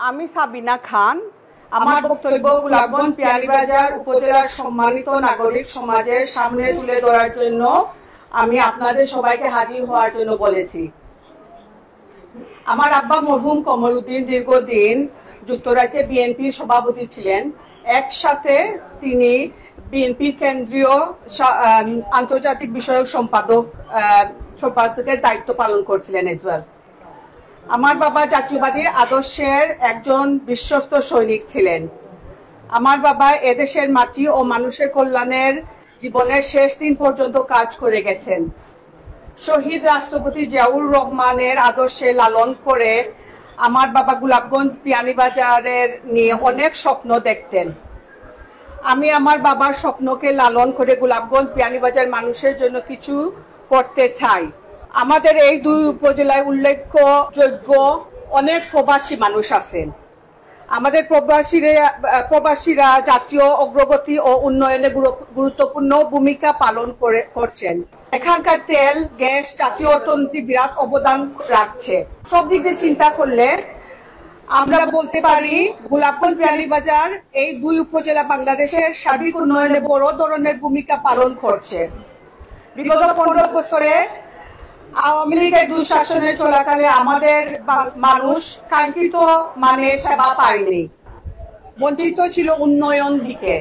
আমি সাবিনা খান। আমার বক্তব্য গোলাপগঞ্জ বিয়ানীবাজার উপজেলার সম্মানিত নাগরিক সমাজের সামনে তুলে ধরার জন্য আমি আপনাদের সবাইকে হাজির হওয়ার জন্য বলেছি। আমার আব্বা মরহুম কমরউদ্দিন দীর্ঘদিন যুক্তরাজ্যে বিএনপির সভাপতি ছিলেন। একসাথে তিনি বিএনপির কেন্দ্রীয় আন্তর্জাতিক বিষয়ক সম্পাদকের দায়িত্ব পালন করছিলেন এজ ওয়েল। আমার বাবা জাতীয়বাদী আদর্শের একজন বিশ্বস্ত সৈনিক ছিলেন। আমার বাবা এদেশের মাটি ও মানুষের কল্যাণের জীবনের শেষ দিন পর্যন্ত কাজ করে গেছেন। শহীদ রাষ্ট্রপতি জিয়াউর রহমানের আদর্শে লালন করে আমার বাবা গোলাপগঞ্জ বিয়ানীবাজারের নিয়ে অনেক স্বপ্ন দেখতেন। আমি আমার বাবার স্বপ্নকে লালন করে গোলাপগঞ্জ বিয়ানীবাজার মানুষের জন্য কিছু করতে চাই। আমাদের এই দুই উপজেলায় উল্লেখযোগ্য অনেক প্রবাসী মানুষ আছেন। আমাদের প্রবাসীরা জাতীয় অগ্রগতি ও উন্নয়নে গুরুত্বপূর্ণ ভূমিকা পালন করছেন। এখানকার তেল, গ্যাস জাতীয় অর্থনীতি বিরাট অবদান রাখছে। সব দিক দিয়ে চিন্তা করলে আমরা বলতে পারি গোলাপগঞ্জ বিয়ানীবাজার এই দুই উপজেলা বাংলাদেশের সার্বিক উন্নয়নে বড় ধরনের ভূমিকা পালন করছে। বিগত 15 বছরে আওয়ামী লীগের দুঃশাসনের চলাকালে আমাদের মানুষ কাঙ্ক্ষিত মানের সেবা পায়নি, বঞ্চিত ছিল উন্নয়ন দিকে।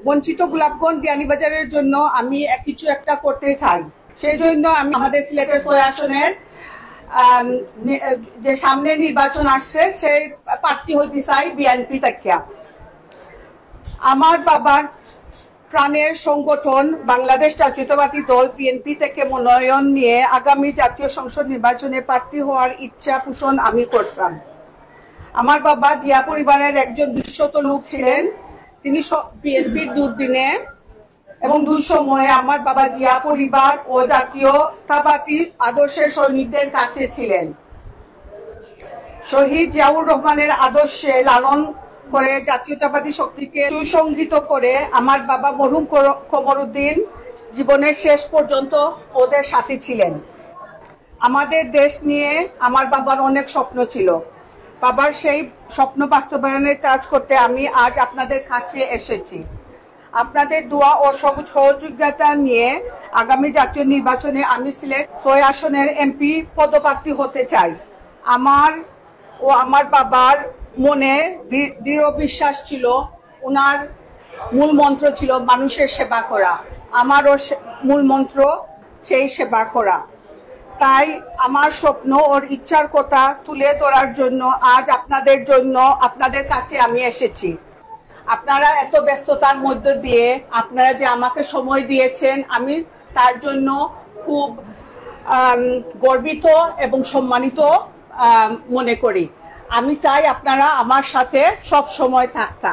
বঞ্চিত গোলাপগঞ্জ বিয়ানীবাজারের জন্য আমি কিছু একটা করতে চাই। সেই জন্য আমি আমাদের সিলেটের 6 আসনের যে সামনে নির্বাচন আসছে সেই প্রার্থী হইতে চাই বিএনপি থেকে। আমার বাবার প্রাণের সংগঠন বাংলাদেশ জাতীয়তাবাদী দল বিএনপি থেকে মনোনয়ন নিয়ে আগামী জাতীয় সংসদ নির্বাচনে প্রার্থী হওয়ার ইচ্ছা পোষণ আমি করছিলাম। আমার বাবা জিয়া পরিবারের একজন বিশ্বস্ত লোক ছিলেন। তিনি বিএনপির দুর্দিনে এবং দুঃসময়ে আমার বাবা জিয়া পরিবার ও জাতীয়তাবাদী আদর্শের সৈনিকদের কাছে ছিলেন। শহীদ জিয়াউর রহমানের আদর্শে লালন করে জাতীয়তাবাদী শক্তিকে সুসংগঠিত করে আমার বাবা মরহুম কমরউদ্দিন জীবনের শেষ পর্যন্ত ওদের সাথে ছিলেন। আমাদের দেশ নিয়ে আমার বাবার অনেক স্বপ্ন ছিল। বাবার সেই স্বপ্ন বাস্তবায়নের কাজ করতে আমি আজ আপনাদের কাছে এসেছি। আপনাদের দোয়া ও সহযোগিতা নিয়ে আগামী জাতীয় নির্বাচনে আমি সিলেট 6 আসনের এমপি পদপ্রার্থী হতে চাই। আমার ও আমার বাবার মনে দৃঢ় বিশ্বাস ছিল, ওনার মূল মন্ত্র ছিল মানুষের সেবা করা। আমারও মূল মন্ত্র সেই সেবা করা। তাই আমার স্বপ্ন ওর ইচ্ছার কথা তুলে ধরার জন্য আজ আপনাদের কাছে আমি এসেছি। আপনারা এত ব্যস্ততার মধ্য দিয়ে আপনারা যে আমাকে সময় দিয়েছেন, আমি তার জন্য খুব গর্বিত এবং সম্মানিত মনে করি। আমি চাই আপনারা আমার সাথে সব সময় থাকতা।